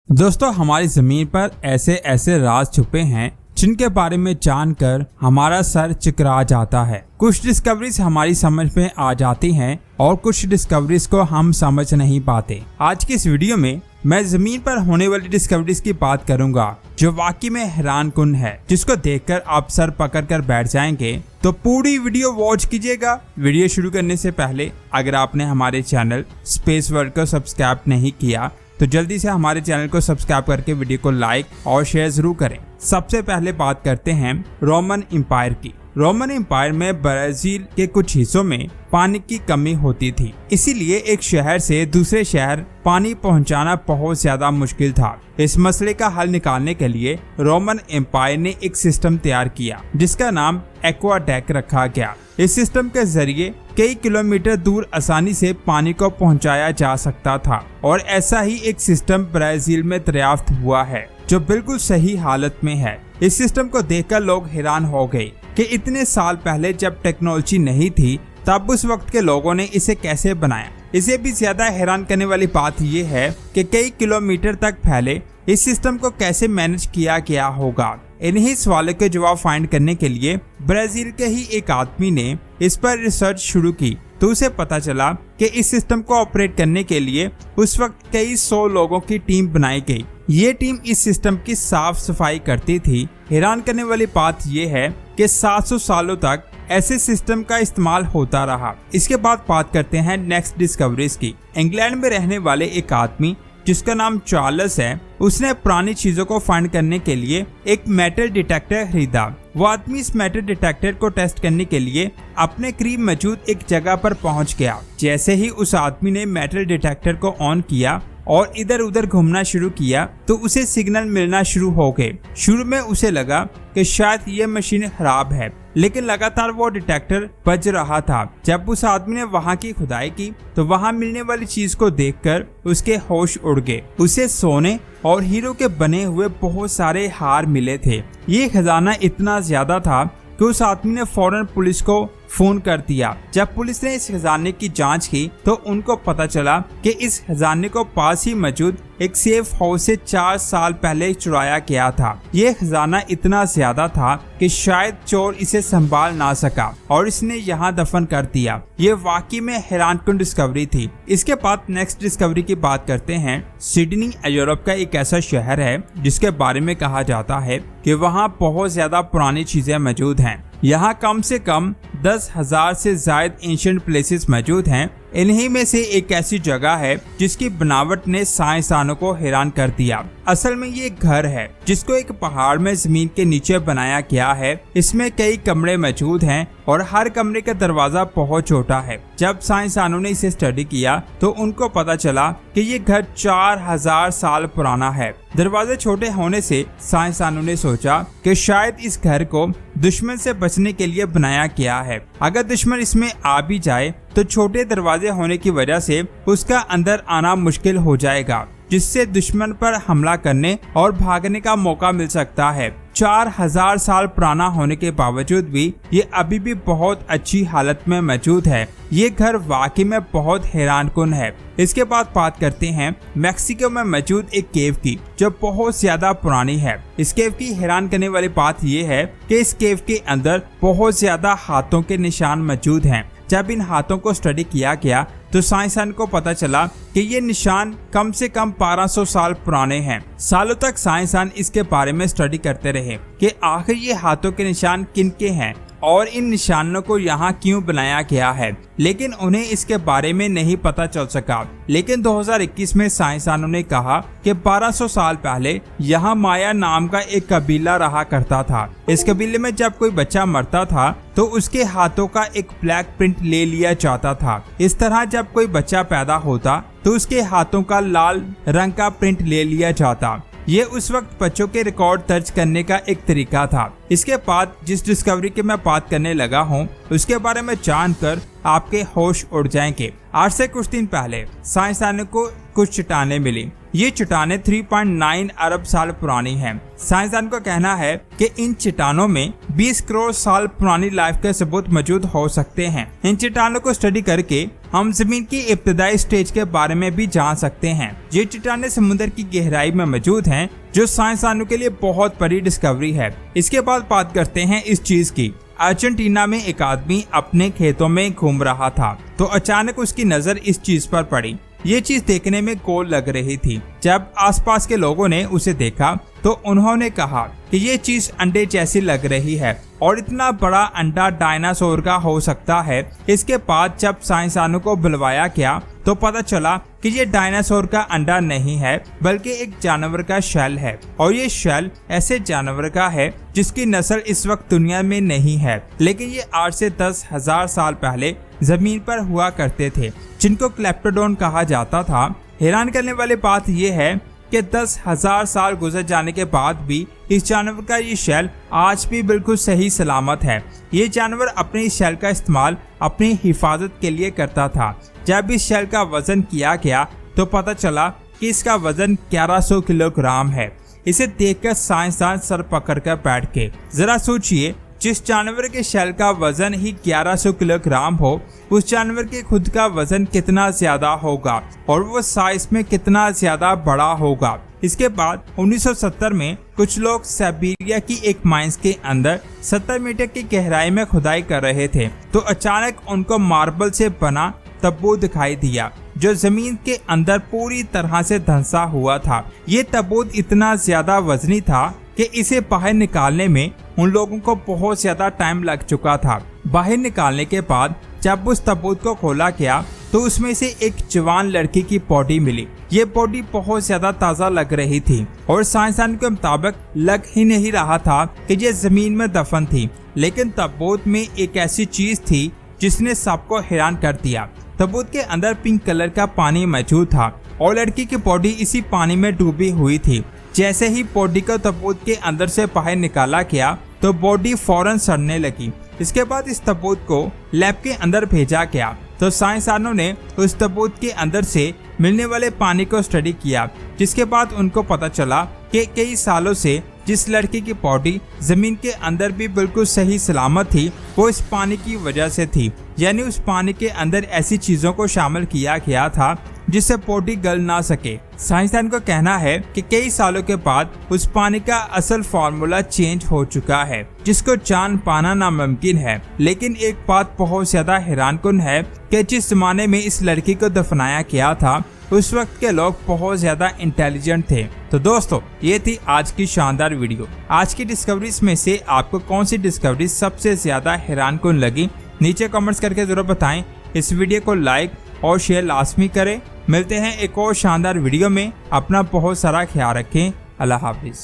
दोस्तों, हमारी जमीन पर ऐसे ऐसे राज छुपे हैं जिनके बारे में जानकर हमारा सर चकरा जाता है। कुछ डिस्कवरीज हमारी समझ में आ जाती हैं और कुछ डिस्कवरीज को हम समझ नहीं पाते। आज की इस वीडियो में मैं जमीन पर होने वाली डिस्कवरीज की बात करूंगा जो वाकई में हैरानकुन है, जिसको देखकर आप सर पकड़ कर बैठ जाएंगे। तो पूरी वीडियो वॉच कीजिएगा। वीडियो शुरू करने से पहले अगर आपने हमारे चैनल स्पेस वर्ल्ड को सब्सक्राइब नहीं किया तो जल्दी से हमारे चैनल को सब्सक्राइब करके वीडियो को लाइक और शेयर जरूर करें। सबसे पहले बात करते हैं रोमन एम्पायर की। रोमन एम्पायर में ब्राजील के कुछ हिस्सों में पानी की कमी होती थी, इसीलिए एक शहर से दूसरे शहर पानी पहुंचाना बहुत ज्यादा मुश्किल था। इस मसले का हल निकालने के लिए रोमन एम्पायर ने एक सिस्टम तैयार किया जिसका नाम एक्वाडक्ट रखा गया। इस सिस्टम के जरिए कई किलोमीटर दूर आसानी से पानी को पहुंचाया जा सकता था और ऐसा ही एक सिस्टम ब्राजील में दरियाफ्त हुआ है जो बिल्कुल सही हालत में है। इस सिस्टम को देखकर लोग हैरान हो गए कि इतने साल पहले जब टेक्नोलॉजी नहीं थी तब उस वक्त के लोगों ने इसे कैसे बनाया। इसे भी ज्यादा हैरान करने वाली बात यह है कि कई किलोमीटर तक फैले इस सिस्टम को कैसे मैनेज किया गया होगा। इन्हीं सवालों के जवाब फाइंड करने के लिए ब्राजील के ही एक आदमी ने इस पर रिसर्च शुरू की तो उसे पता चला कि इस सिस्टम को ऑपरेट करने के लिए उस वक्त कई 100 लोगों की टीम बनाई गई। ये टीम इस सिस्टम की साफ सफाई करती थी। हैरान करने वाली बात यह है कि 700 सालों तक ऐसे सिस्टम का इस्तेमाल होता रहा। इसके बाद बात करते हैं नेक्स्ट डिस्कवरीज की। इंग्लैंड में रहने वाले एक आदमी जिसका नाम चार्ल्स है, उसने पुरानी चीजों को फाइंड करने के लिए एक मेटल डिटेक्टर खरीदा। वो आदमी इस मेटल डिटेक्टर को टेस्ट करने के लिए अपने करीब मौजूद एक जगह पर पहुंच गया। जैसे ही उस आदमी ने मेटल डिटेक्टर को ऑन किया और इधर उधर घूमना शुरू किया तो उसे सिग्नल मिलना शुरू हो गए। शुरू में उसे लगा कि शायद ये मशीन खराब है, लेकिन लगातार वो डिटेक्टर बज रहा था। जब उस आदमी ने वहां की खुदाई की तो वहां मिलने वाली चीज को देखकर उसके होश उड़ गए। उसे सोने और हीरो के बने हुए बहुत सारे हार मिले थे। ये खजाना इतना ज्यादा था कि उस आदमी ने फौरन पुलिस को फोन कर दिया। जब पुलिस ने इस खजाने की जांच की तो उनको पता चला कि इस खजाने को पास ही मौजूद एक सेफ हाउस से 4 साल पहले चुराया गया था। ये खजाना इतना ज्यादा था कि शायद चोर इसे संभाल ना सका और इसने यहाँ दफन कर दिया। ये वाकई में हैरानकुन डिस्कवरी थी। इसके बाद नेक्स्ट डिस्कवरी की बात करते हैं। सिडनी यूरोप का एक ऐसा शहर है जिसके बारे में कहा जाता है कि वहाँ बहुत ज्यादा पुरानी चीजें मौजूद हैं। यहाँ कम से कम 10,000 से ज्यादा एंशिएंट प्लेसेस मौजूद हैं। इन्हीं में से एक ऐसी जगह है जिसकी बनावट ने साइंसदानों को हैरान कर दिया। असल में ये एक घर है जिसको एक पहाड़ में जमीन के नीचे बनाया गया है। इसमें कई कमरे मौजूद हैं और हर कमरे का दरवाजा बहुत छोटा है। जब साइंसदानों ने इसे स्टडी किया तो उनको पता चला कि ये घर 4000 साल पुराना है। दरवाजे छोटे होने से साइंसदानों ने सोचा कि शायद इस घर को दुश्मन से बचने के लिए बनाया गया है। अगर दुश्मन इसमें आ भी जाए तो छोटे दरवाजे होने की वजह से उसका अंदर आना मुश्किल हो जाएगा, जिससे दुश्मन पर हमला करने और भागने का मौका मिल सकता है। 4000 साल पुराना होने के बावजूद भी ये अभी भी बहुत अच्छी हालत में मौजूद है। ये घर वाकई में बहुत हैरानकुन है। इसके बाद बात करते हैं मैक्सिको में मौजूद एक केव की जो बहुत ज्यादा पुरानी है। इस केव की हैरान करने वाली बात यह है कि इस केव के अंदर बहुत ज्यादा हाथों के निशान मौजूद हैं। जब इन हाथों को स्टडी किया गया तो साइंसदान को पता चला कि ये निशान कम से कम 1200 साल पुराने हैं। सालों तक साइंसदान इसके बारे में स्टडी करते रहे कि आखिर ये हाथों के निशान किनके हैं और इन निशानों को यहाँ क्यों बनाया गया है, लेकिन उन्हें इसके बारे में नहीं पता चल सका। लेकिन 2021 में साइंसदानों ने कहा कि 1200 साल पहले यहाँ माया नाम का एक कबीला रहा करता था। इस कबीले में जब कोई बच्चा मरता था तो उसके हाथों का एक ब्लैक प्रिंट ले लिया जाता था। इस तरह जब कोई बच्चा पैदा होता तो उसके हाथों का लाल रंग का प्रिंट ले लिया जाता। ये उस वक्त बच्चों के रिकॉर्ड दर्ज करने का एक तरीका था। इसके बाद जिस डिस्कवरी की मैं बात करने लगा हूँ उसके बारे में जानकर आपके होश उड़ जाएंगे। आज से कुछ दिन पहले साइंसदानों को कुछ चट्टानें मिली। ये चट्टानें 3.9 अरब साल पुरानी हैं। साइंसदान का कहना है कि इन चट्टानों में 20 करोड़ साल पुरानी लाइफ के सबूत मौजूद हो सकते हैं। इन चट्टानों को स्टडी करके हम जमीन की इब्तदाई स्टेज के बारे में भी जान सकते हैं। ये चट्टानें समुद्र की गहराई में मौजूद हैं, जो साइंसदानों के लिए बहुत बड़ी डिस्कवरी है। इसके बाद बात करते हैं इस चीज की। अर्जेंटीना में एक आदमी अपने खेतों में घूम रहा था, तो अचानक उसकी नजर इस चीज पर पड़ी। ये चीज देखने में गोल लग रही थी। जब आसपास के लोगों ने उसे देखा तो उन्होंने कहा कि ये चीज अंडे जैसी लग रही है और इतना बड़ा अंडा डायनासोर का हो सकता है। इसके बाद जब साइंसदानों को बुलवाया गया तो पता चला कि ये डायनासोर का अंडा नहीं है, बल्कि एक जानवर का शेल है। और ये शेल ऐसे जानवर का है जिसकी नस्ल इस वक्त दुनिया में नहीं है, लेकिन ये 8 से 10,000 साल पहले जमीन पर हुआ करते थे, जिनको क्लेप्टोडोन कहा जाता था। हैरान करने वाली बात यह है कि 10,000 साल गुजर जाने के बाद भी इस जानवर का ये शेल आज भी बिल्कुल सही सलामत है। ये जानवर अपने इस शेल का इस्तेमाल अपनी हिफाजत के लिए करता था। जब इस शेल का वजन किया गया तो पता चला कि इसका वजन 1100 किलोग्राम है। इसे देखकर साइंसदान सर पकड़कर बैठ गए। जरा सोचिए, जिस जानवर के शेल का वजन ही 1100 किलोग्राम हो, उस जानवर के खुद का वजन कितना ज्यादा होगा और वो साइज में कितना ज्यादा बड़ा होगा। इसके बाद 1970 में कुछ लोग साइबेरिया की एक माइंस के अंदर 70 मीटर की गहराई में खुदाई कर रहे थे, तो अचानक उनको मार्बल से बना तब्बूत दिखाई दिया, जो जमीन के अंदर पूरी तरह से धंसा हुआ था। ये तब्बूत इतना ज्यादा वजनी था कि इसे बाहर निकालने में उन लोगों को बहुत ज्यादा टाइम लग चुका था। बाहर निकालने के बाद जब उस तब्बूत को खोला गया तो उसमें से एक जवान लड़की की बॉडी मिली। ये बॉडी बहुत ज्यादा ताज़ा लग रही थी और साइंसदान के मुताबिक लग ही नहीं रहा था कि ये जमीन में दफन थी। लेकिन तब्बूत में एक ऐसी चीज थी जिसने सबको हैरान कर दिया। तब्बूत के अंदर पिंक कलर का पानी मौजूद था और लड़की की बॉडी इसी पानी में डूबी हुई थी। जैसे ही बॉडी को तब्बूत के अंदर से बाहर निकाला गया तो बॉडी फौरन सड़ने लगी। इसके बाद इस तब्बूत को लैब के अंदर भेजा गया, तो साइंसदानों ने उस तब्बूत के अंदर से मिलने वाले पानी को स्टडी किया, जिसके बाद उनको पता चला कि कई सालों से जिस लड़की की बॉडी जमीन के अंदर भी बिल्कुल सही सलामत थी, वो इस पानी की वजह से थी। यानी उस पानी के अंदर ऐसी चीजों को शामिल किया गया था जिससे बॉडी गल ना सके। साइंसदान को कहना है कि कई सालों के बाद उस पानी का असल फार्मूला चेंज हो चुका है, जिसको जान पाना नामुमकिन है। लेकिन एक बात बहुत ज्यादा हैरानकुन है कि जिस जमाने में इस लड़की को दफनाया गया था, उस वक्त के लोग बहुत ज्यादा इंटेलिजेंट थे। तो दोस्तों, ये थी आज की शानदार वीडियो। आज की डिस्कवरीज में से आपको कौन सी डिस्कवरी सबसे ज्यादा हैरानकुन लगी, नीचे कमेंट्स करके जरूर बताएं। इस वीडियो को लाइक और शेयर लाजमी करें। मिलते हैं एक और शानदार वीडियो में। अपना बहुत सारा ख्याल रखें। अल्लाह हाफिज।